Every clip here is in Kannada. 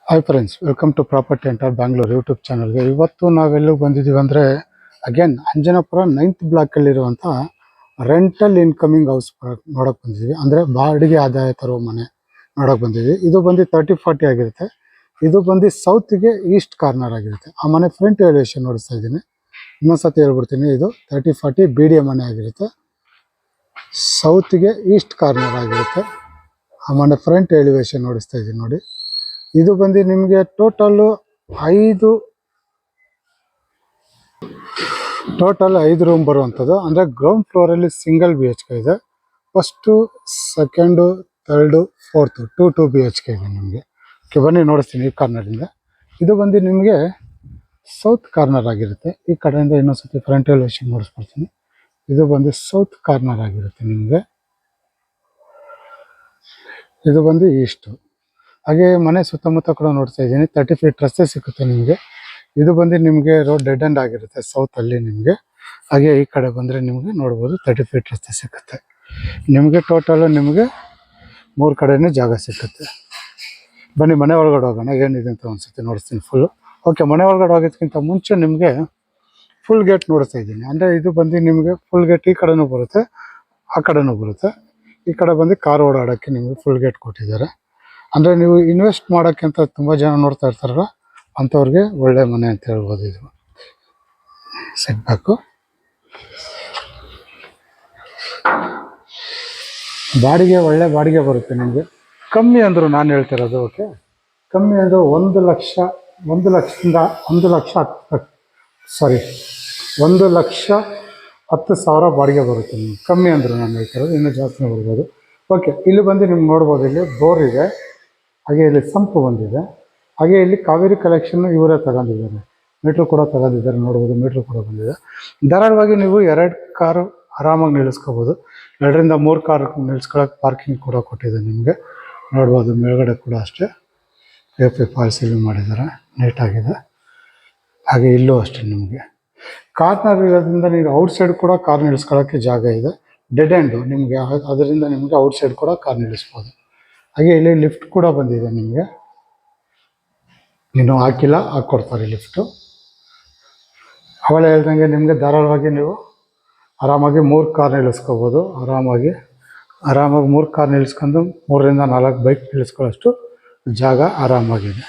Hi friends, welcome to property enter Bangalore YouTube ಚಾನಲ್ಗೆ. ಇವತ್ತು ನಾವೆಲ್ಲೂ ಬಂದಿದ್ದೀವಿ ಅಂದರೆ ಅಗೇನ್ ಅಂಜನಾಪುರ 9th ಬ್ಲಾಕಲ್ಲಿರುವಂಥ ರೆಂಟಲ್ ಇನ್ಕಮಿಂಗ್ ಹೌಸ್ ನೋಡೋಕೆ ಬಂದಿದ್ದೀವಿ. ಅಂದರೆ ಬಾಡಿಗೆ ಆದಾಯ ತರುವ ಮನೆ ನೋಡೋಕೆ ಬಂದಿದ್ದೀವಿ. ಇದು ಬಂದು 30-40 ಆಗಿರುತ್ತೆ. ಇದು ಬಂದು ಸೌತ್ಗೆ ಈಸ್ಟ್ ಕಾರ್ನರ್ ಆಗಿರುತ್ತೆ. ಆ ಮನೆ ಫ್ರಂಟ್ ಎಲಿವೇಶನ್ ನೋಡಿಸ್ತಾ ಇದ್ದೀನಿ. ಇನ್ನೊಂದ್ಸತಿ ಹೇಳ್ಬಿಡ್ತೀನಿ, ಇದು 30-40 BDA ಮನೆ ಆಗಿರುತ್ತೆ. ಸೌತ್ಗೆ ಈಸ್ಟ್ ಕಾರ್ನರ್ ಆಗಿರುತ್ತೆ. ಆ ಮನೆ ಫ್ರಂಟ್ ಎಲಿವೇಶನ್ ನೋಡಿಸ್ತಾ ಇದ್ದೀನಿ ನೋಡಿ. ಇದು ಬಂದು ನಿಮಗೆ ಟೋಟಲ್ 5 ರೂಮ್ ಬರುವಂಥದ್ದು. ಅಂದರೆ ಗ್ರೌಂಡ್ ಫ್ಲೋರಲ್ಲಿ ಸಿಂಗಲ್ BHK ಇದೆ. First, second, third, fourth 2 BHK ಇದೆ ನಿಮಗೆ. ಓಕೆ, ಬನ್ನಿ ನೋಡಿಸ್ತೀನಿ ಈ ಕಾರ್ನರಿಂದ. ಇದು ಬಂದು ನಿಮಗೆ ಸೌತ್ ಕಾರ್ನರ್ ಆಗಿರುತ್ತೆ. ಈ ಕಡೆಯಿಂದ ಇನ್ನೊಂದ್ಸತಿ ಫ್ರಂಟ್ ಎಲಿವೇಶನ್ ನೋಡಿಸ್ಕೊಡ್ತೀನಿ. ಇದು ಬಂದು ಸೌತ್ ಕಾರ್ನರ್ ಆಗಿರುತ್ತೆ ನಿಮಗೆ. ಇದು ಬಂದು ಈಸ್ಟು. ಹಾಗೆ ಮನೆ ಸುತ್ತಮುತ್ತ ಕೂಡ ನೋಡ್ತಾ ಇದ್ದೀನಿ. 30 ಫೀಟ್ ರಸ್ತೆ ಸಿಗುತ್ತೆ ನಿಮಗೆ. ಇದು ಬಂದು ನಿಮಗೆ ರೋಡ್ ಡೆಡ್ ಎಂಡ್ ಆಗಿರುತ್ತೆ ಸೌತಲ್ಲಿ ನಿಮಗೆ. ಹಾಗೆ ಈ ಕಡೆ ಬಂದರೆ ನಿಮಗೆ ನೋಡ್ಬೋದು 30 ಫೀಟ್ ರಸ್ತೆ ಸಿಗುತ್ತೆ ನಿಮಗೆ. ಟೋಟಲು ನಿಮಗೆ 3 ಕಡೆಯೂ ಜಾಗ ಸಿಗುತ್ತೆ. ಬನ್ನಿ ಮನೆ ಒಳಗಡೆ ಹೋಗೋಣ, ಏನಿದೆ ಅಂತ ಒಂದ್ಸತಿ ನೋಡಿಸ್ತೀನಿ ಫುಲ್ಲು. ಓಕೆ, ಮನೆ ಒಳಗಡೆ ಹೋಗೋದಕ್ಕಿಂತ ಮುಂಚೆ ನಿಮಗೆ ಫುಲ್ ಗೇಟ್ ನೋಡಿಸ್ತಾ ಇದ್ದೀನಿ. ಅಂದರೆ ಇದು ಬಂದು ನಿಮಗೆ ಫುಲ್ ಗೇಟ್ ಈ ಕಡೆನೂ ಬರುತ್ತೆ, ಆ ಕಡೆನೂ ಬರುತ್ತೆ. ಈ ಕಡೆ ಬಂದು ಕಾರ್ ಓಡಾಡೋಕ್ಕೆ ನಿಮಗೆ ಫುಲ್ ಗೇಟ್ ಕೊಟ್ಟಿದ್ದಾರೆ. ಅಂದರೆ ನೀವು ಇನ್ವೆಸ್ಟ್ ಮಾಡೋಕ್ಕೆ ಅಂತ ತುಂಬ ಜನ ನೋಡ್ತಾ ಇರ್ತಾರಲ್ಲ, ಅಂಥವ್ರಿಗೆ ಒಳ್ಳೆ ಮನೆ ಅಂತ ಹೇಳ್ಬೋದು. ಇದು ಸೆಟ್ ಬ್ಯಾಕು. ಬಾಡಿಗೆ ಒಳ್ಳೆ ಬಾಡಿಗೆ ಬರುತ್ತೆ ನಿಮಗೆ. ಕಮ್ಮಿ ಅಂದರು ನಾನು ಹೇಳ್ತಿರೋದು. ಓಕೆ, ಕಮ್ಮಿ ಅಂದರು 1 ಲಕ್ಷ 1 ಲಕ್ಷದಿಂದ 1,10,000 ಬಾಡಿಗೆ ಬರುತ್ತೆ ನಿಮ್ಗೆ. ಕಮ್ಮಿ ಅಂದರು ನಾನು ಹೇಳ್ತಿರೋದು, ಇನ್ನೂ ಜಾಸ್ತಿನೇ ಬರ್ಬೋದು. ಓಕೆ, ಇಲ್ಲಿ ಬಂದು ನಿಮ್ಗೆ ನೋಡ್ಬೋದು, ಇಲ್ಲಿ ಬೋರ್ ಇದೆ, ಹಾಗೆ ಇಲ್ಲಿ ಸಂಪು ಬಂದಿದೆ. ಹಾಗೆ ಇಲ್ಲಿ ಕಾವೇರಿ ಕಲೆಕ್ಷನ್ ಇವರೇ ತಗೊಂಡಿದ್ದಾರೆ. ಮೀಟ್ರ್ ಕೂಡ ತಗೊಂಡಿದ್ದಾರೆ, ನೋಡ್ಬೋದು ಮೀಟ್ರ್ ಕೂಡ ಬಂದಿದೆ. ಧಾರಾಳವಾಗಿ ನೀವು 2 ಕಾರು ಆರಾಮಾಗಿ ನಿಲ್ಲಿಸ್ಕೋಬೋದು. 2ರಿಂದ 3 ಕಾರ್ ನಿಲ್ಲಿಸ್ಕೊಳ್ಳೋಕೆ ಪಾರ್ಕಿಂಗ್ ಕೂಡ ಕೊಟ್ಟಿದೆ ನಿಮಗೆ. ನೋಡ್ಬೋದು ಮೇಲ್ಗಡೆ ಕೂಡ ಅಷ್ಟೇ AP ಫಾಲ್ ಸೀಲಿಂಗ್ ಮಾಡಿದ್ದಾರೆ, ನೀಟಾಗಿದೆ. ಹಾಗೆ ಇಲ್ಲೂ ಅಷ್ಟೇ ನಿಮಗೆ ಕಾರ್ನರ್ ಇರೋದ್ರಿಂದ ನೀವು ಔಟ್ಸೈಡ್ ಕೂಡ ಕಾರ್ ನಿಲ್ಲಿಸ್ಕೊಳ್ಳೋಕ್ಕೆ ಜಾಗ ಇದೆ. ಡೆಡ್ ಎಂಡು ನಿಮಗೆ, ಅದರಿಂದ ನಿಮಗೆ ಔಟ್ಸೈಡ್ ಕೂಡ ಕಾರ್ ನಿಲ್ಲಿಸ್ಬೋದು. ಹಾಗೆ ಇಲ್ಲಿ ಲಿಫ್ಟ್ ಕೂಡ ಬಂದಿದೆ ನಿಮಗೆ. ಇನ್ನೂ ಹಾಕಿಲ್ಲ, ಹಾಕ್ಕೊಡ್ತಾರೆ ಲಿಫ್ಟು. ಅವಳೇ ಹೇಳ್ದಂಗೆ ನಿಮಗೆ ಧಾರಾಳವಾಗಿ ನೀವು ಆರಾಮಾಗಿ 3 ಕಾರ್ ನಿಲ್ಲಿಸ್ಕೋಬೋದು. ಆರಾಮಾಗಿ 3 ಕಾರ್ ನಿಲ್ಲಿಸ್ಕೊಂಡು 3ರಿಂದ 4 ಬೈಕ್ ನಿಲ್ಲಿಸ್ಕೊಳ್ಳೋಷ್ಟು ಜಾಗ ಆರಾಮಾಗಿದೆ.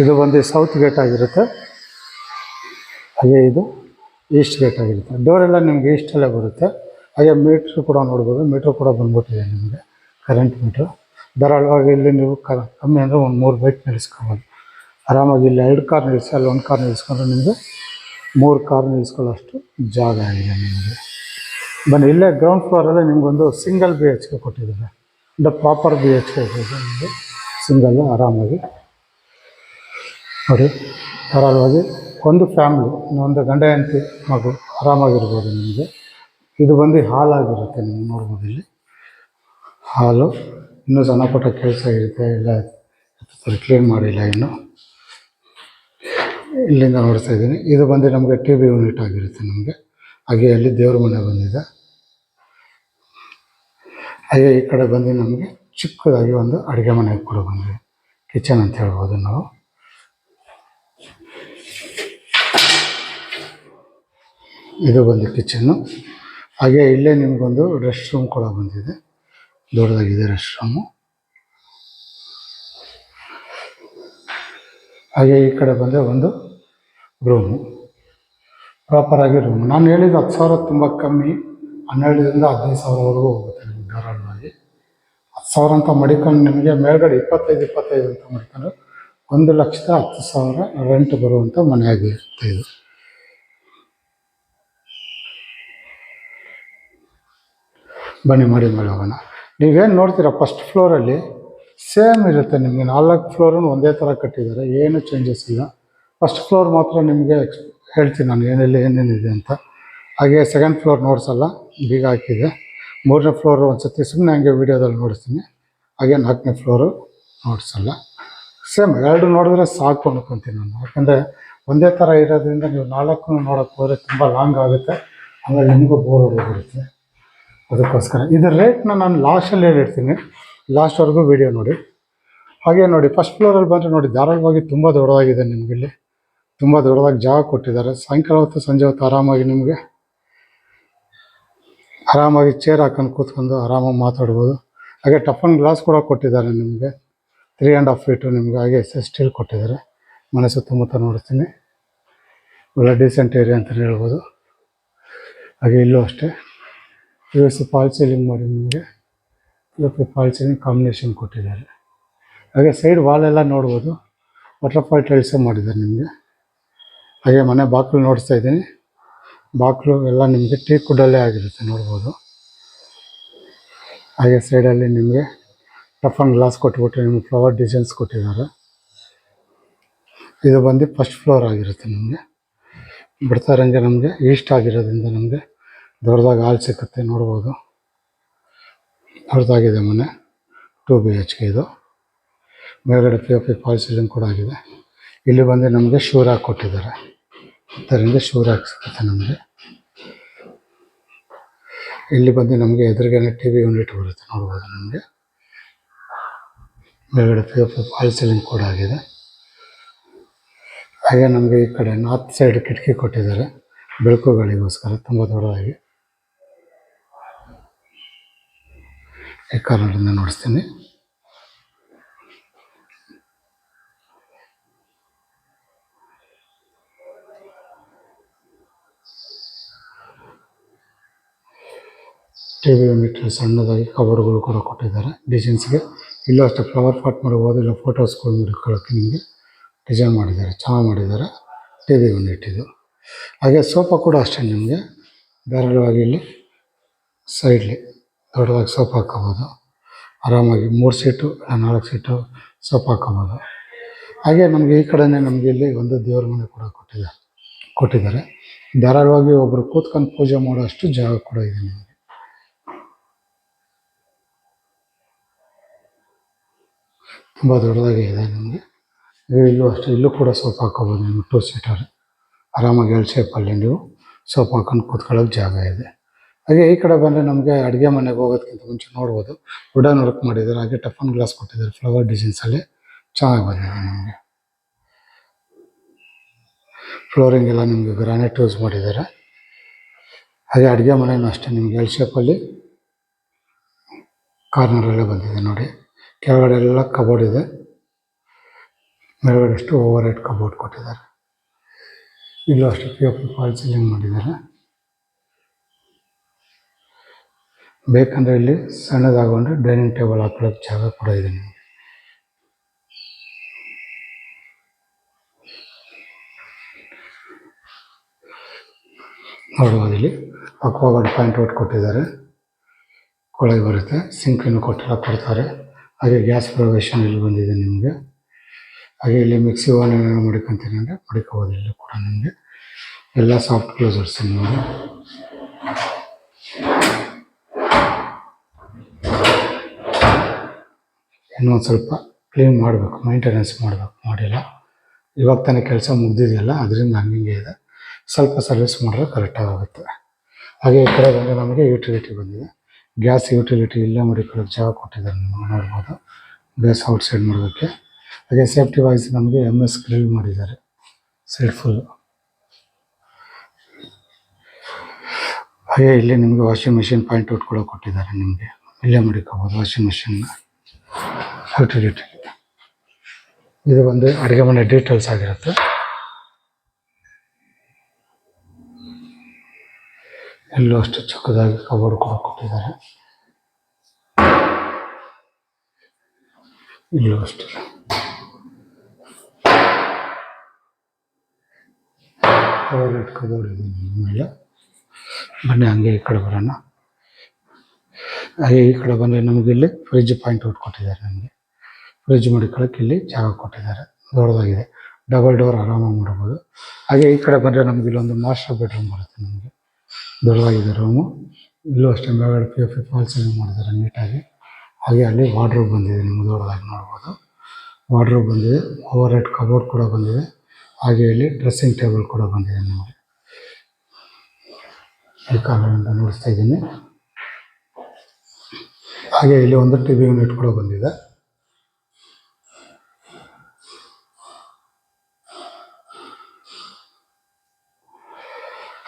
ಇದು ಬಂದು ಸೌತ್ ಗೇಟ್ ಆಗಿರುತ್ತೆ. ಹಾಗೆ ಇದು ಈಸ್ಟ್ ಗೇಟ್ ಆಗಿರುತ್ತೆ. ಡೋರೆಲ್ಲ ನಿಮಗೆ ಈಸ್ಟಲ್ಲೇ ಬರುತ್ತೆ. ಹಾಗೆ ಮೀಟ್ರ್ ಕೂಡ ನೋಡ್ಬೋದು, ಮೀಟ್ರ್ ಕೂಡ ಬಂದ್ಬಿಟ್ಟಿದೆ ನಿಮಗೆ, ಕರೆಂಟ್ ಮೀಟ್ರು. ಧಾರಾಳವಾಗಿ ಇಲ್ಲಿ ನೀವು ಕಮ್ಮಿ ಅಂದರೆ 3 ಬೈಕ್ ನಿಲ್ಲಿಸ್ಕೋಬೋದು ಆರಾಮಾಗಿ. ಇಲ್ಲಿ 2 ಕಾರ್ ನಿಲ್ಲಿಸಿ, ಅಲ್ಲಿ 1 ಕಾರ್ ನಿಲ್ಲಿಸ್ಕೊಂಡ್ರೆ ನಿಮಗೆ 3 ಕಾರ್ ನಿಲ್ಲಿಸ್ಕೊಳ್ಳೋಷ್ಟು ಜಾಗ ಇದೆ ನಿಮಗೆ. ಬನ್ನಿ, ಇಲ್ಲೇ ಗ್ರೌಂಡ್ ಫ್ಲೋರಲ್ಲೇ ನಿಮಗೊಂದು ಸಿಂಗಲ್ BHK ಕೊಟ್ಟಿದ್ದಾರೆ. ಅಂದರೆ ಪ್ರಾಪರ್ BHK ಇದೆ ನಿಮಗೆ, ಸಿಂಗಲ್ಲು. ಆರಾಮಾಗಿ ನೋಡಿ, ಧಾರಾಳವಾಗಿ ಒಂದು ಫ್ಯಾಮ್ಲಿ, ಒಂದು ಗಂಡ ಹೆಂಡತಿ ಮಗು ಆರಾಮಾಗಿರ್ಬೋದು ನಿಮಗೆ. ಇದು ಬಂದು ಹಾಲ್ ಆಗಿರುತ್ತೆ, ನೀವು ನೋಡ್ಬೋದು ಇಲ್ಲಿ ಹಾಲು. ಇನ್ನೂ ಸಣ್ಣ ಪುಟ್ಟ ಕೆಲಸ ಇರುತ್ತೆ, ಎಲ್ಲ ಕ್ಲೀನ್ ಮಾಡಿಲ್ಲ ಇನ್ನು. ಇಲ್ಲಿಂದ ನೋಡ್ತಾ ಇದ್ದೀನಿ. ಇದು ಬಂದು ನಮಗೆ TV ಯೂನಿಟ್ ಆಗಿರುತ್ತೆ ನಮಗೆ. ಹಾಗೆ ಅಲ್ಲಿ ದೇವ್ರ ಮನೆ ಬಂದಿದೆ. ಹಾಗೆ ಈ ಕಡೆ ಬಂದು ನಮಗೆ ಚಿಕ್ಕದಾಗಿ ಒಂದು ಅಡುಗೆ ಮನೆ ಕೂಡ ಬಂದಿದೆ, ಕಿಚನ್ ಅಂತ ಹೇಳ್ಬೋದು ನಾವು. ಇದು ಬಂದು ಕಿಚನ್ನು. ಹಾಗೆ ಇಲ್ಲೇ ನಿಮಗೊಂದು ರೆಸ್ಟ್ ರೂಮ್ ಕೂಡ ಬಂದಿದೆ, ದೊಡ್ಡದಾಗಿದೆ ರೆಸ್ಟ್ ರೂಮು. ಹಾಗೆ ಈ ಕಡೆ ಬಂದರೆ ಒಂದು ರೂಮು, ಪ್ರಾಪರಾಗಿ ರೂಮು. ನಾನು ಹೇಳಿದ 10,000 ತುಂಬ ಕಮ್ಮಿ, 12ರಿಂದ 15,000ವರೆಗೂ ಹೋಗುತ್ತೆ ನಿಮಗೆ ಧಾರಾಳವಾಗಿ. 10,000 ಅಂತ ಮಡಿಕೊಂಡು ನಿಮಗೆ ಮೇಲ್ಗಡೆ 25 ಅಂತ ಮಾಡ್ಕೊಂಡು 1,10,000 ರೆಂಟ್ ಬರುವಂಥ ಮನೆ ಆಗಿರುತ್ತೆ ಇದು. ಬನ್ನಿ ಮಾಡಿ ಹೋಗೋಣ. ನೀವೇನು ನೋಡ್ತೀರಾ ಫಸ್ಟ್ ಫ್ಲೋರಲ್ಲಿ ಸೇಮ್ ಇರುತ್ತೆ ನಿಮಗೆ. 4 ಫ್ಲೋರನ್ನು ಒಂದೇ ಥರ ಕಟ್ಟಿದ್ದಾರೆ, ಏನು ಚೇಂಜಸ್ ಇಲ್ಲ. ಫಸ್ಟ್ ಫ್ಲೋರ್ ಮಾತ್ರ ನಿಮಗೆ ಹೇಳ್ತೀನಿ ನಾನು ಏನೇನಿದೆ ಅಂತ. ಹಾಗೆ ಸೆಕೆಂಡ್ ಫ್ಲೋರ್ ನೋಡ್ಸಲ್ಲ, ಬೀಗ ಹಾಕಿದೆ. 3ನೇ ಫ್ಲೋರು ಒಂದು ಸತಿ ಸುಮ್ಮನೆ ಹಂಗೆ ವೀಡಿಯೋದಲ್ಲಿ ನೋಡಿಸ್ತೀನಿ. ಹಾಗೆ 4ನೇ ಫ್ಲೋರು ನೋಡಿಸಲ್ಲ. ಸೇಮ್ 2 ನೋಡಿದ್ರೆ ಸಾಕು ಅನ್ಕೊತೀನಿ ನಾನು. ಯಾಕಂದರೆ ಒಂದೇ ಥರ ಇರೋದ್ರಿಂದ ನೀವು 4 ನೋಡೋಕ್ಕೆ ಹೋದರೆ ತುಂಬ ಲಾಂಗ್ ಆಗುತ್ತೆ, ಆಮೇಲೆ ನಿಮಗೂ ಬೋರ್ ಹೊಡೆದ್ಬಿಡುತ್ತೆ. ಅದಕ್ಕೋಸ್ಕರ ಇದರ ರೇಟ್ನ ನಾನು ಲಾಸ್ಟಲ್ಲಿ ಹೇಳಿರ್ತೀನಿ, ಲಾಸ್ಟ್ವರೆಗೂ ವೀಡಿಯೋ ನೋಡಿ. ಹಾಗೆ ನೋಡಿ ಫಸ್ಟ್ ಫ್ಲೋರಲ್ಲಿ ಬಂದರೆ ನೋಡಿ ಧಾರಾಳವಾಗಿ ತುಂಬ ದೊಡ್ಡದಾಗಿದೆ ನಿಮಗೆ ಇಲ್ಲಿ. ತುಂಬ ದೊಡ್ಡದಾಗಿ ಜಾಗ ಕೊಟ್ಟಿದ್ದಾರೆ. ಸಾಯಂಕಾಲ ಹೊತ್ತು ಸಂಜೆ ಹೊತ್ತು ಆರಾಮಾಗಿ ನಿಮಗೆ ಆರಾಮಾಗಿ ಚೇರ್ ಹಾಕೊಂಡು ಕೂತ್ಕೊಂಡು ಆರಾಮಾಗಿ ಮಾತಾಡ್ಬೋದು. ಹಾಗೆ ಟಫನ್ ಗ್ಲಾಸ್ ಕೂಡ ಕೊಟ್ಟಿದ್ದಾರೆ ನಿಮಗೆ 3.5 ಫೀಟು ನಿಮಗೆ. ಹಾಗೆ ಸ್ಟೀಲ್ ಕೊಟ್ಟಿದ್ದಾರೆ. ಮನೆ ಸುತ್ತಮುತ್ತ ನೋಡ್ತೀನಿ ಒಳ್ಳೆ ಡೀಸೆಂಟ್ ಏರಿಯಾ ಅಂತಲೇ ಹೇಳ್ಬೋದು. ಹಾಗೆ ಇಲ್ಲೂ ಅಷ್ಟೇ PVC ಫಾಲ್ ಸೀಲಿಂಗ್ ಮಾಡಿ ನಿಮಗೆ ಫಾಲ್ ಸೀಲಿಂಗ್ ಕಾಂಬಿನೇಷನ್ ಕೊಟ್ಟಿದ್ದಾರೆ. ಹಾಗೆ ಸೈಡ್ ವಾಲೆಲ್ಲ ನೋಡ್ಬೋದು ವಾಟರ್ಫಾಲ್ ಟೈಲ್ಸೇ ಮಾಡಿದ್ದಾರೆ ನಿಮಗೆ. ಹಾಗೆ ಮನೆ ಬಾಗಿಲು ನೋಡಿಸ್ತಾ ಇದ್ದೀನಿ. ಬಾಗಿಲು ಎಲ್ಲ ನಿಮಗೆ ಟೀಕ್ ವುಡ್ಡಲ್ಲೇ ಆಗಿರುತ್ತೆ ನೋಡ್ಬೋದು. ಹಾಗೆ ಸೈಡಲ್ಲಿ ನಿಮಗೆ ಟಫನ್ ಗ್ಲಾಸ್ ಕೊಟ್ಬಿಟ್ಟು ನಿಮಗೆ ಫ್ಲವರ್ ಡಿಸೈನ್ಸ್ ಕೊಟ್ಟಿದ್ದಾರೆ. ಇದು ಬಂದು ಫಸ್ಟ್ ಫ್ಲೋರ್ ಆಗಿರುತ್ತೆ. ನಿಮಗೆ ಬಿಡ್ತಾ ಇರೋಂಗೆ ನಮಗೆ ಈಸ್ಟ್ ಆಗಿರೋದ್ರಿಂದ ನಮಗೆ ದೊಡ್ಡದಾಗಿ ಹಾಲ್ ಸಿಕ್ಕುತ್ತೆ ನೋಡ್ಬೋದು. ದೊಡ್ಡದಾಗಿದೆ ಮನೆ 2 BHK ಇದು. ಮೇಲ್ಗಡೆ POP ಫಾಲ್ ಸೀಲಿಂಗ್ ಕೂಡ ಆಗಿದೆ. ಇಲ್ಲಿ ಬಂದು ನಮಗೆ ಶೂ ರ್ಯಾಕ್ ಕೊಟ್ಟಿದ್ದಾರೆ. ಇದರಿಂದ ಶೂ ರ್ಯಾಕ್ ಸಿಗುತ್ತೆ ನಮಗೆ. ಇಲ್ಲಿ ಬಂದು ನಮಗೆ ಎದುರುಗಡೆ TV ಯೂನಿಟ್ ಬರುತ್ತೆ ನೋಡ್ಬೋದು. ನಮಗೆ ಮೇಲ್ಗಡೆ POP ಫಾಲ್ ಸೀಲಿಂಗ್ ಕೂಡ ಆಗಿದೆ. ಹಾಗೆ ನಮಗೆ ಈ ಕಡೆ ನಾರ್ತ್ ಸೈಡ್ ಕಿಟಕಿ ಕೊಟ್ಟಿದ್ದಾರೆ ಬೆಳಕುಗಳಿಗೋಸ್ಕರ ತುಂಬ ದೊಡ್ಡದಾಗಿ. ಈ ಕಾರ್ನರಿಂದ ನೋಡಿಸ್ತೀನಿ. TV ಯೂನಿಟ್ ಸಣ್ಣದಾಗಿ ಕಬೋರ್ಡ್ಗಳು ಕೂಡ ಕೊಟ್ಟಿದ್ದಾರೆ ಡಿಸೈನ್ಸ್ಗೆ. ಇಲ್ಲೂ ಅಷ್ಟೇ ಫ್ಲವರ್ ಪಾಟ್ ಮಾಡ್ಬೋದು, ಇಲ್ಲ ಫೋಟೋಸ್ಗಳು ಇಟ್ಕೊಳ್ಳೋಕ್ಕೆ ನಿಮಗೆ ಡಿಸೈನ್ ಮಾಡಿದ್ದಾರೆ. ಚೆನ್ನಾಗಿ ಮಾಡಿದ್ದಾರೆ TV ಯೂನಿಟ್ ಇದು. ಹಾಗೆ ಸೋಫಾ ಕೂಡ ಅಷ್ಟೇ ನಿಮಗೆ ಧಾರಾಳವಾಗಿ ಇಲ್ಲಿ ಸೈಡ್ಲಿ ದೊಡ್ಡದಾಗಿ ಸೋಫಾ ಹಾಕೋಬೋದು. ಆರಾಮಾಗಿ 3 ಸೀಟು 4 ಸೀಟು ಸೋಫಾ ಹಾಕೋಬೋದು. ಹಾಗೆ ನಮಗೆ ಈ ಕಡೆನೇ ನಮಗೆ ಇಲ್ಲಿ ಒಂದು ದೇವ್ರ ಮನೆ ಕೂಡ ಕೊಟ್ಟಿದ್ದಾರೆ. ಧಾರಾಳವಾಗಿ ಒಬ್ಬರು ಕೂತ್ಕೊಂಡು ಪೂಜೆ ಮಾಡೋ ಅಷ್ಟು ಜಾಗ ಕೂಡ ಇದೆ ನಿಮಗೆ. ತುಂಬ ದೊಡ್ಡದಾಗಿ ಇದೆ ನಿಮಗೆ. ಇಲ್ಲೂ ಅಷ್ಟೇ, ಇಲ್ಲೂ ಕೂಡ ಸೋಫಾ ಹಾಕೋಬೋದು ನಿಮಗೆ 2 ಸೀಟರ್. ಆರಾಮಾಗಿ ಎಲ್ ಶೇಪಲ್ಲಿ ನೀವು ಸೋಫಾ ಹಾಕೊಂಡು ಕೂತ್ಕೊಳ್ಳೋಕೆ ಜಾಗ ಇದೆ. ಹಾಗೆ ಈ ಕಡೆ ಬಂದರೆ ನಮಗೆ ಅಡುಗೆ ಮನೆಗೆ ಹೋಗೋದಕ್ಕಿಂತ ಮುಂಚೆ ನೋಡ್ಬೋದು ವುಡನ್ ವರ್ಕ್ ಮಾಡಿದ್ದಾರೆ. ಹಾಗೆ ಟಫನ್ ಗ್ಲಾಸ್ ಕೊಟ್ಟಿದ್ದಾರೆ ಫ್ಲವರ್ ಡಿಸೈನ್ಸಲ್ಲಿ ಚೆನ್ನಾಗಿ ಬಂದಿದೆ ನಿಮಗೆ. ಫ್ಲೋರಿಂಗ್ ಎಲ್ಲ ನಿಮಗೆ ಗ್ರಾನೈಟ್ ಯೂಸ್ ಮಾಡಿದ್ದಾರೆ. ಹಾಗೆ ಅಡುಗೆ ಮನೆಯೂ ಅಷ್ಟೇ ನಿಮಗೆ ಎಲ್ ಶೇಪಲ್ಲಿ ಕಾರ್ನರಲ್ಲೇ ಬಂದಿದೆ ನೋಡಿ. ಕೆಳಗಡೆ ಎಲ್ಲ ಕಬೋರ್ಡ್ ಇದೆ. ಮೇಲ್ಗಡೆ ಅಷ್ಟು ಓವರ್ ಹೆಡ್ ಕಬೋರ್ಡ್ ಕೊಟ್ಟಿದ್ದಾರೆ. ಇಲ್ಲೂ ಅಷ್ಟೇ POP ಫಾಲ್ ಸೀಲಿಂಗ್ ಮಾಡಿದ್ದಾರೆ. ಬೇಕಂದರೆ ಇಲ್ಲಿ ಸಣ್ಣದಾಗೊಂಡ್ರೆ ಡೈನಿಂಗ್ ಟೇಬಲ್ ಹಾಕೊಳ್ಳೋಕ್ಕೆ ಜಾಗ ಕೂಡ ಇದೆ ನಿಮಗೆ. ನೋಡ್ಬೋದು ಇಲ್ಲಿ ಅಕ್ವಾಗಾರ್ಡ್ ಪಾಯಿಂಟ್ ಔಟ್ ಕೊಟ್ಟಿದ್ದಾರೆ. ಕೊಳವೆ ಬರುತ್ತೆ, ಸಿಂಕನ್ನು ಕೊಡ್ತಾರೆ. ಹಾಗೆ ಗ್ಯಾಸ್ ಪ್ರೊವಿಷನ್ ಇಲ್ಲಿ ಬಂದಿದೆ ನಿಮಗೆ. ಹಾಗೆ ಇಲ್ಲಿ ಮಿಕ್ಸಿ ಓವನ್ ಏನಾದ್ರು ಮಡಿಕೊಂತೀನಿ ಅಂದರೆ ಮಡಿಕೋಬೋದು. ಇಲ್ಲಿ ಕೂಡ ನಿಮಗೆ ಎಲ್ಲ ಸಾಫ್ಟ್ ಕ್ಲೋಸರ್ಸ್ ನಿಮಗೆ. ಇನ್ನೊಂದು ಸ್ವಲ್ಪ ಕ್ಲೀನ್ ಮಾಡಬೇಕು, ಮೇಂಟೆನೆನ್ಸ್ ಮಾಡಬೇಕು, ಮಾಡಿಲ್ಲ. ಇವಾಗ ತಾನೇ ಕೆಲಸ ಮುಗ್ದಿದೆಯಲ್ಲ ಅದರಿಂದ ಹಂಗೆ ಇದೆ. ಸ್ವಲ್ಪ ಸರ್ವಿಸ್ ಮಾಡಿದ್ರೆ ಕರೆಕ್ಟಾಗಿ ಆಗುತ್ತೆ. ಹಾಗೆ ಈ ಕಡೆ ಬಂದರೆ ನಮಗೆ ಯುಟಿಲಿಟಿ ಬಂದಿದೆ. ಗ್ಯಾಸ್ ಯುಟಿಲಿಟಿ ಇಲ್ಲೇ ಮಡಿಕೊಳ್ಳೋಕೆ ಜಾಗ ಕೊಟ್ಟಿದ್ದಾರೆ ನೀವು ನೋಡ್ಬೋದು. ಗ್ಯಾಸ್ ಔಟ್ಸೈಡ್ ಮಾಡೋದಕ್ಕೆ. ಹಾಗೆ ಸೇಫ್ಟಿ ವೈಸ್ ನಮಗೆ MS ಗ್ರಿಲ್ ಮಾಡಿದ್ದಾರೆ ಸೈಡ್ ಫುಲ್ಲು. ಹಾಗೆ ಇಲ್ಲಿ ನಿಮಗೆ ವಾಷಿಂಗ್ ಮಿಷಿನ್ ಪಾಯಿಂಟ್ ಔಟ್ ಕೂಡ ಕೊಟ್ಟಿದ್ದಾರೆ ನಿಮಗೆ. ಇಲ್ಲೇ ಮಡಿಕೋಬೋದು ವಾಷಿಂಗ್ ಮಿಷಿನ್ನ ಯುಟಿಲಿಟಿ. ಇದು ಒಂದು ಅಡುಗೆ ಮನೆ ಡೀಟೇಲ್ಸ್ ಆಗಿರುತ್ತೆ. ಎಲ್ಲೂ ಅಷ್ಟು ಚಿಕ್ಕದಾಗಿ ಕಬೋರ್ಡ್ ಕೂಡ ಕೊಟ್ಟಿದ್ದಾರೆ. ಇಲ್ಲೂ ಅಷ್ಟೇ ಓವರ್ ಹೆಡ್ ಕಬೋರ್ಡ್ ಇದೆ ಮೇಲೆ. ಬನ್ನಿ ಹಂಗೆ ಈ ಕಡೆ ಬರೋಣ. ಹಾಗೆ ಈ ಕಡೆ ಬಂದರೆ ನಮಗೆ ಇಲ್ಲಿ ಫ್ರಿಜ್ ಪಾಯಿಂಟ್ ಔಟ್ ಕೊಟ್ಟಿದ್ದಾರೆ. ನಮಗೆ ಫ್ರಿಜ್ ಮಡಿಕೊಳ್ಳೋಕೆ ಇಲ್ಲಿ ಜಾಗ ಕೊಟ್ಟಿದ್ದಾರೆ. ದೊಡ್ಡದಾಗಿದೆ, ಡಬಲ್ ಡೋರ್ ಆರಾಮಾಗಿ ಮಾಡ್ಬೋದು. ಹಾಗೆ ಈ ಕಡೆ ಬಂದರೆ ನಮಗೆ ಇಲ್ಲೊಂದು ಮಾಸ್ಟರ್ ಬೆಡ್ರೂಮ್ ಬರುತ್ತೆ ನಮಗೆ. ದೊಡ್ಡದಾಗಿದೆ ರೂಮು. ಇಲ್ಲೂ ಅಷ್ಟೇ ಮೇಲ್ಗಡೆ POP ಫಾಲ್ ಸೀಲಿಂಗ್ ಮಾಡಿದ್ದಾರೆ ನೀಟಾಗಿ. ಹಾಗೆ ಅಲ್ಲಿ ವಾರ್ಡ್ರೋಬ್ ಬಂದಿದೆ ನಿಮಗೆ ದೊಡ್ಡದಾಗಿ ನೋಡ್ಬೋದು. ವಾರ್ಡ್ರೋಬ್ ಬಂದಿದೆ, ಓವರ್ ಹೆಡ್ ಕಬೋರ್ಡ್ ಕೂಡ ಬಂದಿದೆ. ಹಾಗೆ ಇಲ್ಲಿ ಡ್ರೆಸ್ಸಿಂಗ್ ಟೇಬಲ್ ಕೂಡ ಬಂದಿದೆ ನಿಮಗೆ. ಈ ಕಾರ್ನರಿಂದ ನೋಡಿಸ್ತಾ ಇದ್ದೀನಿ. ಹಾಗೆ ಇಲ್ಲಿ ಒಂದು TV ಯೂನಿಟ್ ಕೂಡ ಬಂದಿದೆ.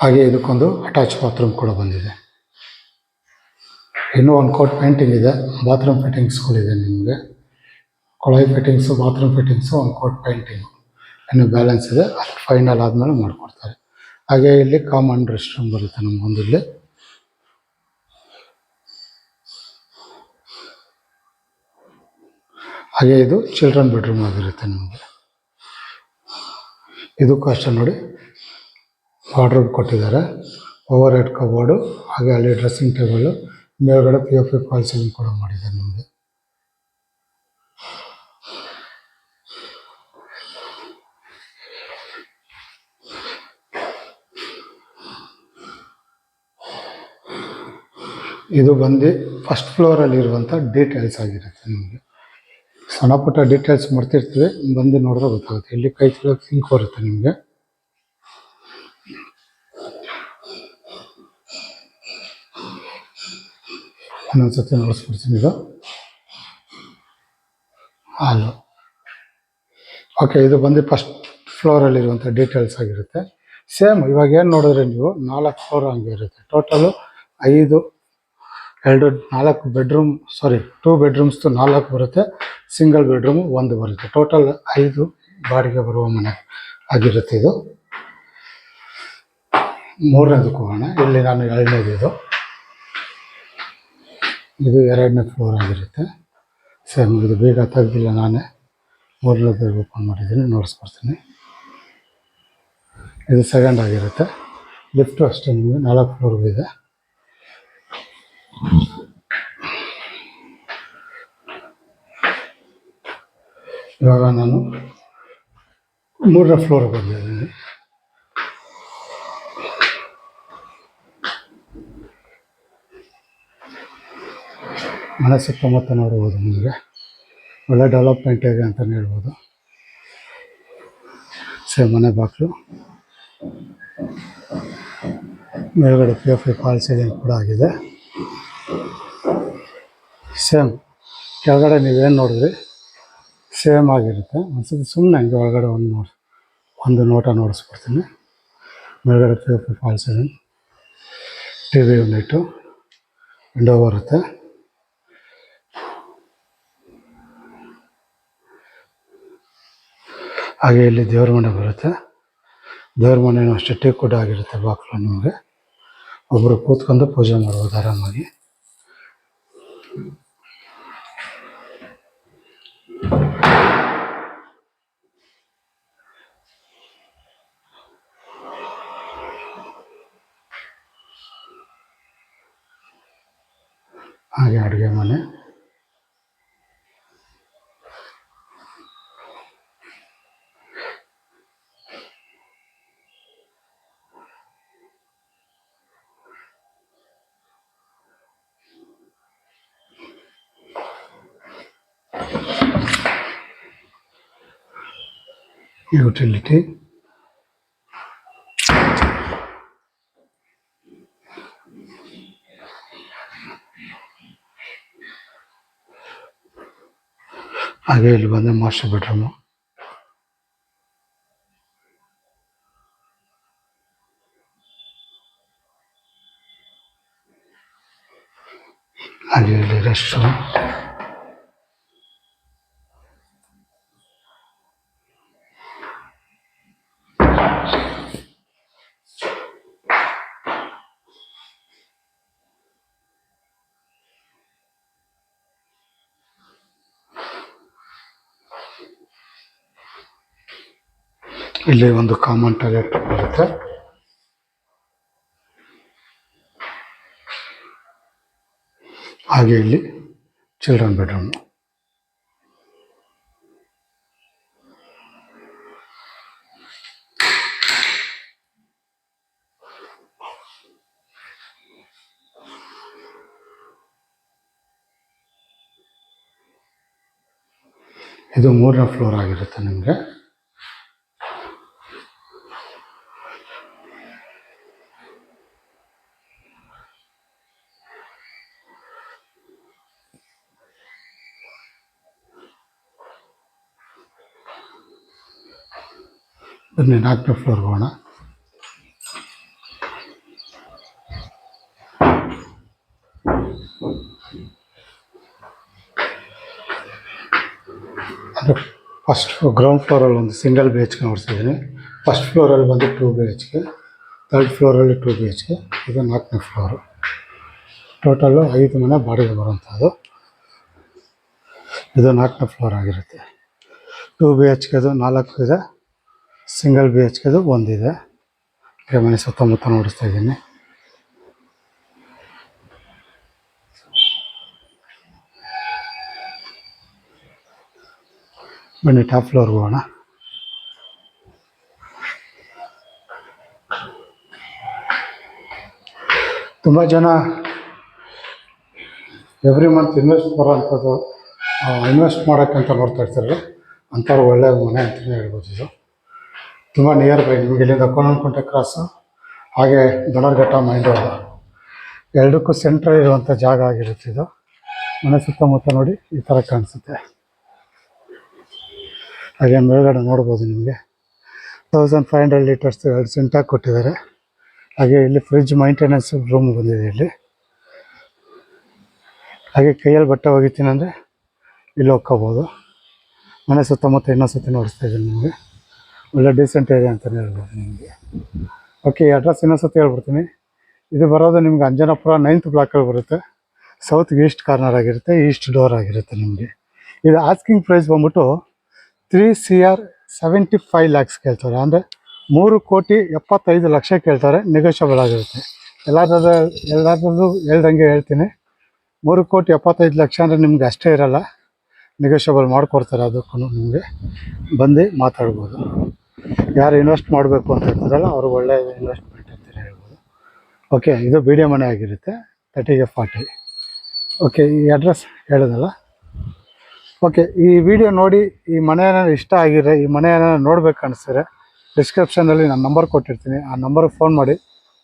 ಹಾಗೆ ಇದಕ್ಕೊಂದು ಅಟ್ಯಾಚ್ ಬಾತ್ರೂಮ್ ಕೂಡ ಬಂದಿದೆ. ಇನ್ನೂ ಒಂದು ಕೋಟ್ ಪೇಂಟಿಂಗ್ ಇದೆ. ಬಾತ್ರೂಮ್ ಫಿಟ್ಟಿಂಗ್ಸ್ಗಳಿದೆ ನಿಮಗೆ. ಕೊಳಾಯಿ ಫಿಟ್ಟಿಂಗ್ಸು, ಬಾತ್ರೂಮ್ ಫಿಟ್ಟಿಂಗ್ಸು, ಒಂದು ಕೋಟ್ ಪೇಂಟಿಂಗು ಇನ್ನು ಬ್ಯಾಲೆನ್ಸ್ ಇದೆ. ಅದು ಫೈನಲ್ ಆದಮೇಲೆ ಮಾಡಿಕೊಡ್ತಾರೆ. ಹಾಗೆ ಇಲ್ಲಿ ಕಾಮನ್ ರೆಸ್ಟ್ ರೂಮ್ ಬರುತ್ತೆ ನಮಗೊಂದು ಇಲ್ಲಿ. ಹಾಗೆ ಇದು ಚಿಲ್ಡ್ರನ್ ಬೆಡ್ರೂಮ್ ಆಗಿರುತ್ತೆ ನಿಮಗೆ. ಇದಕ್ಕೂ ಅಷ್ಟೇ ನೋಡಿ, ವಾರ್ಡ್ರೋಬ್ ಕೊಟ್ಟಿದ್ದಾರೆ, ಓವರ್ ಹೆಡ್ ಕಬೋರ್ಡು, ಹಾಗೆ ಅಲ್ಲಿ ಡ್ರೆಸ್ಸಿಂಗ್ ಟೇಬಲ್ಲು, ಮೇಲ್ಗಡೆ POP ಫಾಲ್ ಸೀಲಿಂಗ್ ಕೂಡ ಮಾಡಿದ್ದಾರೆ ನಿಮಗೆ. ಇದು ಬಂದು ಫಸ್ಟ್ ಫ್ಲೋರಲ್ಲಿ ಇರುವಂಥ ಡೀಟೇಲ್ಸ್ ಆಗಿರುತ್ತೆ ನಿಮಗೆ. ಸಣ್ಣ ಪುಟ್ಟ ಡೀಟೇಲ್ಸ್ ಮಾಡ್ತಿರ್ತೀವಿ, ಬಂದು ನೋಡಿದ್ರೆ ಗೊತ್ತಾಗುತ್ತೆ. ಇಲ್ಲಿ ಕೈ ತೊಳೆಯೋಕೆ ಸಿಂಕ್ ಬರುತ್ತೆ ನಿಮಗೆ. ಇನ್ನೊಂದ್ಸತಿ ನೋಡಿಸ್ಬಿಡ್ತೀನಿ. ಇದು ಹಾಲು. ಓಕೆ, ಇದು ಬಂದು ಫಸ್ಟ್ ಫ್ಲೋರಲ್ಲಿರುವಂಥ ಡೀಟೇಲ್ಸ್ ಆಗಿರುತ್ತೆ. ಸೇಮ್ ಇವಾಗ ಏನು ನೋಡಿದ್ರೆ ನೀವು 4 ಫ್ಲೋರ್ ಹಂಗೆ ಇರುತ್ತೆ. ಟೋಟಲು 4 ಬೆಡ್ರೂಮ್, 2 ಬೆಡ್ರೂಮ್ಸ್ದು 4 ಬರುತ್ತೆ, ಸಿಂಗಲ್ ಬೆಡ್ರೂಮು 1 ಬರುತ್ತೆ. ಟೋಟಲ್ 5 ಬಾಡಿಗೆ ಬರುವ ಮನೆ ಆಗಿರುತ್ತೆ ಇದು. 3ನೇದಕ್ಕೆ ಹೋಗೋಣ. ಇಲ್ಲಿ ನಾನು 2ನೇದು ಇದು 2ನೇ ಫ್ಲೋರ್ ಆಗಿರುತ್ತೆ. ಸೇಮ್ ಇದು ಬೇಗ ತೆಗ್ದಿಲ್ಲ ನಾನೇ, 3ನೇದು ಓಪನ್ ಮಾಡಿದ್ದೀನಿ, ನೋಡಿಸ್ಕೊಡ್ತೀನಿ. ಇದು ಸೆಕೆಂಡ್ ಆಗಿರುತ್ತೆ. ಲಿಫ್ಟು ಅಷ್ಟೇ ನಿಮಗೆ 4 ಫ್ಲೋರ್ಗೂ ಇದೆ. ಇವಾಗ ನಾನು 3ನೇ ಫ್ಲೋರ್ಗೆ ಬಂದಿದ್ದೀನಿ. ಮನೆ ಸುತ್ತಮುತ್ತ ನೋಡ್ಬೋದು ನಿಮಗೆ ಒಳ್ಳೆ ಡೆವಲಪ್ಮೆಂಟ್ ಇದೆ ಅಂತಲೇ ಹೇಳ್ಬೋದು. ಸೇಮ್ ಮನೆ ಬಾಗಿಲು, ಮೇಲ್ಗಡೆ POP ಫಾಲ್ ಸೀಲಿಂಗ್ ಕೂಡ ಆಗಿದೆ. ಸೇಮ್ ಕೆಳಗಡೆ ನೀವೇನು ನೋಡಿದ್ರಿ ಸೇಮ್ ಆಗಿರುತ್ತೆ. ಒಂದ್ಸತಿ ಸುಮ್ಮನೆ ಹಂಗೆ ಒಳಗಡೆ ಒಂದು ನೋಟ ನೋಡಿಸ್ಬಿಡ್ತೀನಿ. ಮೇಲ್ಗಡೆ POP fall ceiling, TV unit, window ಬರುತ್ತೆ. ಹಾಗೆ ಇಲ್ಲಿ ದೇವ್ರ ಮನೆ ಬರುತ್ತೆ. ದೇವ್ರ ಮನೆಯೂ ಅಷ್ಟೇ ಟೀಕ್ ವುಡ್ ಆಗಿರುತ್ತೆ ಬಾಗಿಲು. ನಿಮಗೆ ಒಬ್ಬರು ಕೂತ್ಕೊಂಡು ಪೂಜೆ ಮಾಡ್ಬೋದು ಆರಾಮಾಗಿ. ಹಾಗೆ ಅಡುಗೆ ಮನೆ, ಯುಟಿಲಿಟಿ, ಹಾಗೆ ಇಲ್ಲಿ ಬಂದು ಮಾಸ್ಟರ್ ಬೆಡ್ರೂಮು. ಹಾಗೆ ಇಲ್ಲಿ ರೆಸ್ಟ್ ರೂಮ್. ಇಲ್ಲಿ ಒಂದು ಕಾಮನ್ ಟಾಯ್ಲೆಟ್ ಬರುತ್ತೆ. ಹಾಗೆ ಇಲ್ಲಿ ಚಿಲ್ಡ್ರನ್ ಬೆಡ್ರೂಮ್. ಇದು 3ನೇ ಫ್ಲೋರ್ ಆಗಿರುತ್ತೆ ನಿಮಗೆ. ಬನ್ನಿ 4ನೇ ಫ್ಲೋರ್ಗೆ ಹೋಗೋಣ. ಫಸ್ಟ್ ಗ್ರೌಂಡ್ ಫ್ಲೋರಲ್ಲಿ ಒಂದು ಸಿಂಗಲ್ ಬಿ ಎಚ್ ಕೆ ನೋಡ್ತಿದ್ದೀನಿ. ಫಸ್ಟ್ ಫ್ಲೋರಲ್ಲಿ ಬಂದು 2 BHK, ಥರ್ಡ್ ಫ್ಲೋರಲ್ಲಿ 2 BHK, ಇದು 4ನೇ ಫ್ಲೋರು. ಟೋಟಲ್ಲು 5 ಮನೆ ಬಾಡಿಗೆ ಬರುವಂಥದ್ದು. ಇದು 4ನೇ ಫ್ಲೋರ್ ಆಗಿರುತ್ತೆ. 2 BHKದು 4 ಇದೆ, ಸಿಂಗಲ್ BHKದು 1 ಇದೆ. ಮನೆ ಸುತ್ತಮುತ್ತ ನೋಡಿಸ್ತಾ ಇದ್ದೀನಿ. ಬನ್ನಿ ಟಾಪ್ ಫ್ಲೋರ್ಗೆ ಹೋಗೋಣ. ತುಂಬ ಜನ ಎವ್ರಿ ಮಂತ್ ಇನ್ವೆಸ್ಟ್ ಬರೋವಂಥದ್ದು, ಇನ್ವೆಸ್ಟ್ ಮಾಡೋಕ್ಕಂತ ನೋಡ್ತಾ ಇರ್ತಾರಲ್ಲ, ಅಂಥವ್ರು ಒಳ್ಳೆಯ ಮನೆ ಅಂತಲೇ ಹೇಳ್ಬೋದು. ಇದು ತುಂಬ ನಿಯರ್ ಬೈ, ನಿಮಗೆ ಇಲ್ಲಿಂದ ಕೋಣನಕುಂಟೆ ಕ್ರಾಸು, ಹಾಗೆ ದೊಡ್ಡರ್ಘಟ್ಟ ಮೈನ್ ರೋಡ್, ಎರಡಕ್ಕೂ ಸೆಂಟ್ರಲ್ ಇರುವಂಥ ಜಾಗ ಆಗಿರುತ್ತೆ. ಇದು ಮನೆ ಸುತ್ತಮುತ್ತ ನೋಡಿ ಈ ಥರ ಕಾಣಿಸುತ್ತೆ. ಹಾಗೆ ಮೇಲ್ಗಡೆ ನೋಡ್ಬೋದು ನಿಮಗೆ 1500 ಲೀಟರ್ಸ್ 2 ಸಿಂಟಾಕ್ ಕೊಟ್ಟಿದ್ದಾರೆ. ಹಾಗೆ ಇಲ್ಲಿ ಫ್ರಿಡ್ಜ್ ಮೈಂಟೆನೆನ್ಸ್ ರೂಮ್ ಬಂದಿದೆ ಇಲ್ಲಿ. ಹಾಗೆ ಕೈಯಲ್ಲಿ ಬಟ್ಟೆ ಒಗಿತೀನಿ ಅಂದರೆ ಇಲ್ಲಿ ಹೋಗ್ಕೋಬೋದು. ಮನೆ ಸುತ್ತಮುತ್ತ ಇನ್ನೊಂದ್ಸತಿ ನೋಡಿಸ್ತಾ ಇದ್ದೀನಿ ನಿಮಗೆ. ಒಳ್ಳೆ ಡೀಸೆಂಟ್ ಏರಿಯಾ ಅಂತಲೇ ಹೇಳ್ಬೋದು ನಿಮಗೆ. ಓಕೆ, ಈ ಅಡ್ರೆಸ್ ಇನ್ನೊಂದ್ಸತಿ ಹೇಳ್ಬಿಡ್ತೀನಿ. ಇದು ಬರೋದು ನಿಮ್ಗೆ ಅಂಜನಾಪುರ 9th ಬ್ಲಾಕಲ್ಲಿ ಬರುತ್ತೆ. ಸೌತ್ ಈಸ್ಟ್ ಕಾರ್ನರ್ ಆಗಿರುತ್ತೆ, ಈಸ್ಟ್ ಡೋರ್ ಆಗಿರುತ್ತೆ ನಿಮಗೆ. ಇದು ಆಸ್ಕಿಂಗ್ ಪ್ರೈಸ್ ಬಂದ್ಬಿಟ್ಟು 3,75 lakhs ಕೇಳ್ತಾರೆ. ಅಂದರೆ 3,75,00,000 ಕೇಳ್ತಾರೆ. ನೆಗೋಷಿಯಬಲ್ ಆಗಿರುತ್ತೆ. ಎಲ್ಲಾದ್ರಲ್ಲೂ ಹೇಳ್ದಂಗೆ ಹೇಳ್ತೀನಿ, 3,75,00,000 ಅಂದರೆ ನಿಮ್ಗೆ ಅಷ್ಟೇ ಇರಲ್ಲ, ನೆಗೋಷಿಯಬಲ್ ಮಾಡಿಕೊಡ್ತಾರೆ. ಅದಕ್ಕೂ ನಿಮಗೆ ಬಂದು ಮಾತಾಡ್ಬೋದು. ಯಾರು ಇನ್ವೆಸ್ಟ್ ಮಾಡಬೇಕು ಅಂತ ಇರ್ತಾರಲ್ಲ, ಅವ್ರಿಗೆ ಒಳ್ಳೆಯ ಇನ್ವೆಸ್ಟ್ಮೆಂಟ್ ಅಂತಲೇ ಹೇಳ್ಬೋದು. ಓಕೆ, ಇದು ಬಿ ಡಿ ಎ ಮನೆ ಆಗಿರುತ್ತೆ, 30ಗೆ 40. ಓಕೆ, ಈ ಅಡ್ರೆಸ್ ಹೇಳೋದಲ್ಲ. ಓಕೆ, ಈ ವಿಡಿಯೋ ನೋಡಿ ಈ ಮನೆ ಏನಾದ್ರು ಇಷ್ಟ ಆಗಿದ್ರೆ, ಈ ಮನೆ ಏನಾದ್ರು ನೋಡ್ಬೇಕು ಅನಿಸಿದ್ರೆ, ಡಿಸ್ಕ್ರಿಪ್ಷನಲ್ಲಿ ನಾನು ನಂಬರ್ ಕೊಟ್ಟಿರ್ತೀನಿ. ಆ ನಂಬರ್ಗೆ ಫೋನ್ ಮಾಡಿ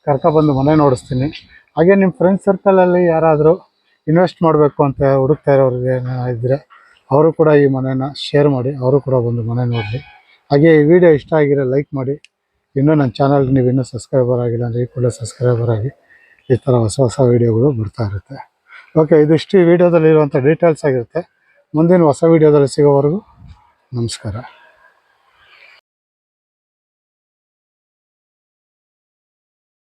ಕರ್ಕೊಬಂದು ಮನೆ ನೋಡಿಸ್ತೀನಿ. ಹಾಗೆ ನಿಮ್ಮ ಫ್ರೆಂಡ್ಸ್ ಸರ್ಕಲಲ್ಲಿ ಯಾರಾದರೂ ಇನ್ವೆಸ್ಟ್ ಮಾಡಬೇಕು ಅಂತ ಹುಡುಕ್ತಾ ಇರೋರಿಗೆ ಇದ್ದರೆ ಅವರು ಕೂಡ ಈ ಮನೆನ ಶೇರ್ ಮಾಡಿ, ಅವರು ಕೂಡ ಬಂದು ಮನೆ ನೋಡಲಿ. ಹಾಗೆ ಈ ವಿಡಿಯೋ ಇಷ್ಟ ಆಗಿರೋ ಲೈಕ್ ಮಾಡಿ. ಇನ್ನೂ ನನ್ನ ಚಾನಲ್ಗೆ ನೀವು ಇನ್ನೂ ಸಬ್ಸ್ಕ್ರೈಬರ್ ಆಗಿಲ್ಲ ಅಂದರೆ ಈ ಕೂಡ ಸಬ್ಸ್ಕ್ರೈಬರ್ ಆಗಿ. ಈ ಥರ ಹೊಸ ವೀಡಿಯೋಗಳು ಬರ್ತಾ ಇರುತ್ತೆ. ಓಕೆ, ಇದಿಷ್ಟು ಈ ವಿಡಿಯೋದಲ್ಲಿ ಇರುವಂಥ ಡೀಟೇಲ್ಸ್ ಆಗಿರುತ್ತೆ. ಮುಂದಿನ ಹೊಸ ವೀಡಿಯೋದಲ್ಲಿ ಸಿಗೋವರೆಗೂ ನಮಸ್ಕಾರ.